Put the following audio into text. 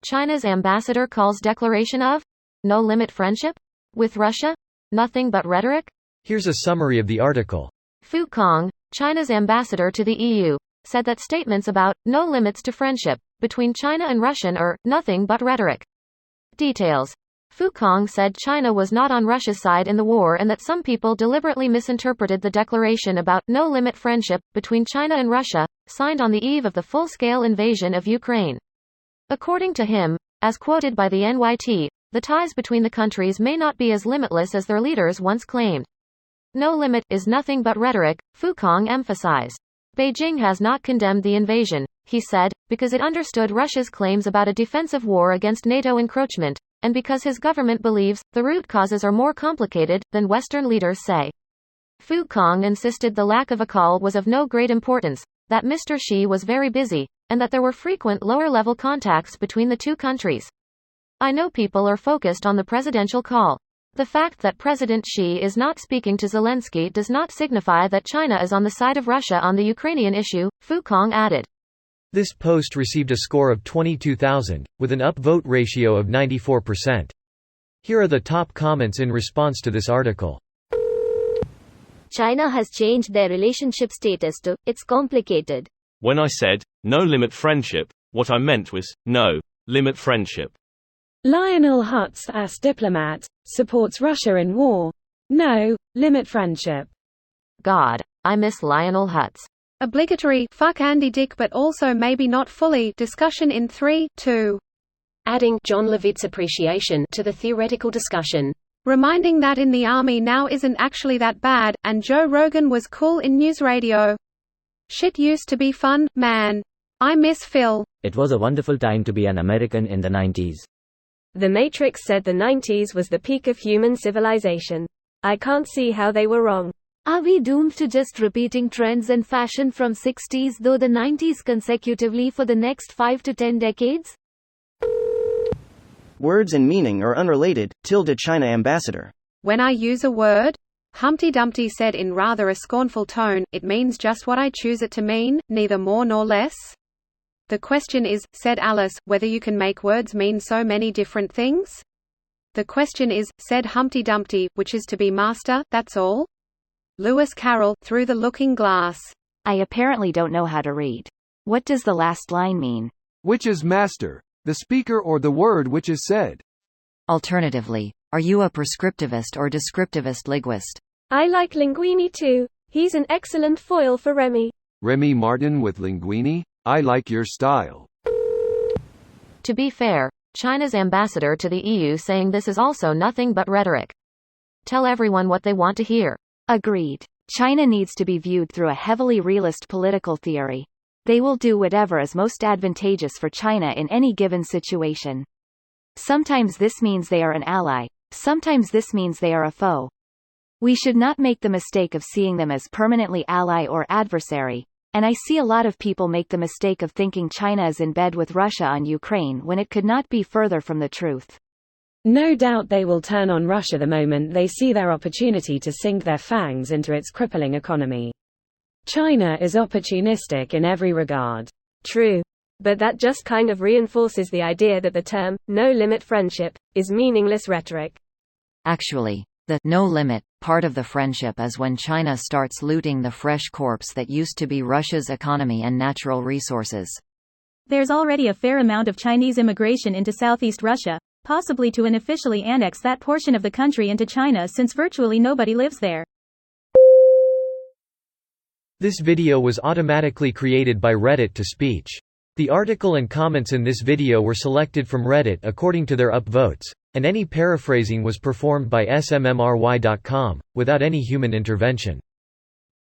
China's ambassador calls declaration of no-limit friendship with Russia nothing but rhetoric? Here's a summary of the article. Fu Kong, China's ambassador to the EU, said that statements about no limits to friendship between China and Russia are nothing but rhetoric. Details. Fu Kong said China was not on Russia's side in the war and that some people deliberately misinterpreted the declaration about no-limit friendship between China and Russia, signed on the eve of the full-scale invasion of Ukraine. According to him, as quoted by the NYT, the ties between the countries may not be as limitless as their leaders once claimed. No limit is nothing but rhetoric, Fu Kong emphasized. Beijing has not condemned the invasion, he said, because it understood Russia's claims about a defensive war against NATO encroachment, and because his government believes the root causes are more complicated than Western leaders say. Fu Kong insisted the lack of a call was of no great importance, that Mr. Xi was very busy, and that there were frequent lower-level contacts between the two countries. I know people are focused on the presidential call. The fact that President Xi is not speaking to Zelensky does not signify that China is on the side of Russia on the Ukrainian issue, Fu Kong added. This post received a score of 22,000, with an upvote ratio of 94%. Here are the top comments in response to this article. China has changed their relationship status to, it's complicated. When I said, no-limit friendship, what I meant was, no-limit friendship. Lionel Hutz, as diplomat, supports Russia in war. No-limit friendship. God, I miss Lionel Hutz. Obligatory, fuck Andy Dick but also maybe not fully, discussion in 3, 2. Adding John Levitt's appreciation to the theoretical discussion. Reminding that in the army now isn't actually that bad, and Joe Rogan was cool in news radio. Shit used to be fun, man. I miss Phil. It was a wonderful time to be an American in the 90s. The Matrix said the 90s was the peak of human civilization. I can't see how they were wrong. Are we doomed to just repeating trends and fashion from 60s though the 90s consecutively for the next 5 to 10 decades? Words and meaning are unrelated, China ambassador. When I use a word, Humpty Dumpty said in rather a scornful tone, it means just what I choose it to mean, neither more nor less. The question is, said Alice, whether you can make words mean so many different things? The question is, said Humpty Dumpty, which is to be master, that's all? Lewis Carroll, Through the Looking Glass. I apparently don't know how to read. What does the last line mean? Which is master, the speaker or the word which is said? Alternatively, are you a prescriptivist or descriptivist linguist? I like Linguini too. He's an excellent foil for Remy. Remy Martin with Linguini? I like your style. To be fair, China's ambassador to the EU saying this is also nothing but rhetoric. Tell everyone what they want to hear. Agreed. China needs to be viewed through a heavily realist political theory. They will do whatever is most advantageous for China in any given situation. Sometimes this means they are an ally, sometimes this means they are a foe. We should not make the mistake of seeing them as permanently ally or adversary, and I see a lot of people make the mistake of thinking China is in bed with Russia on Ukraine when it could not be further from the truth. No doubt they will turn on Russia the moment they see their opportunity to sink their fangs into its crippling economy. China is opportunistic in every regard. True. But that just kind of reinforces the idea that the term, no-limit friendship, is meaningless rhetoric. Actually, the no limit part of the friendship is when China starts looting the fresh corpse that used to be Russia's economy and natural resources. There's already a fair amount of Chinese immigration into southeast Russia, possibly to unofficially annex that portion of the country into China since virtually nobody lives there. This video was automatically created by Reddit to speech. The article and comments in this video were selected from Reddit according to their upvotes, and any paraphrasing was performed by smmry.com, without any human intervention.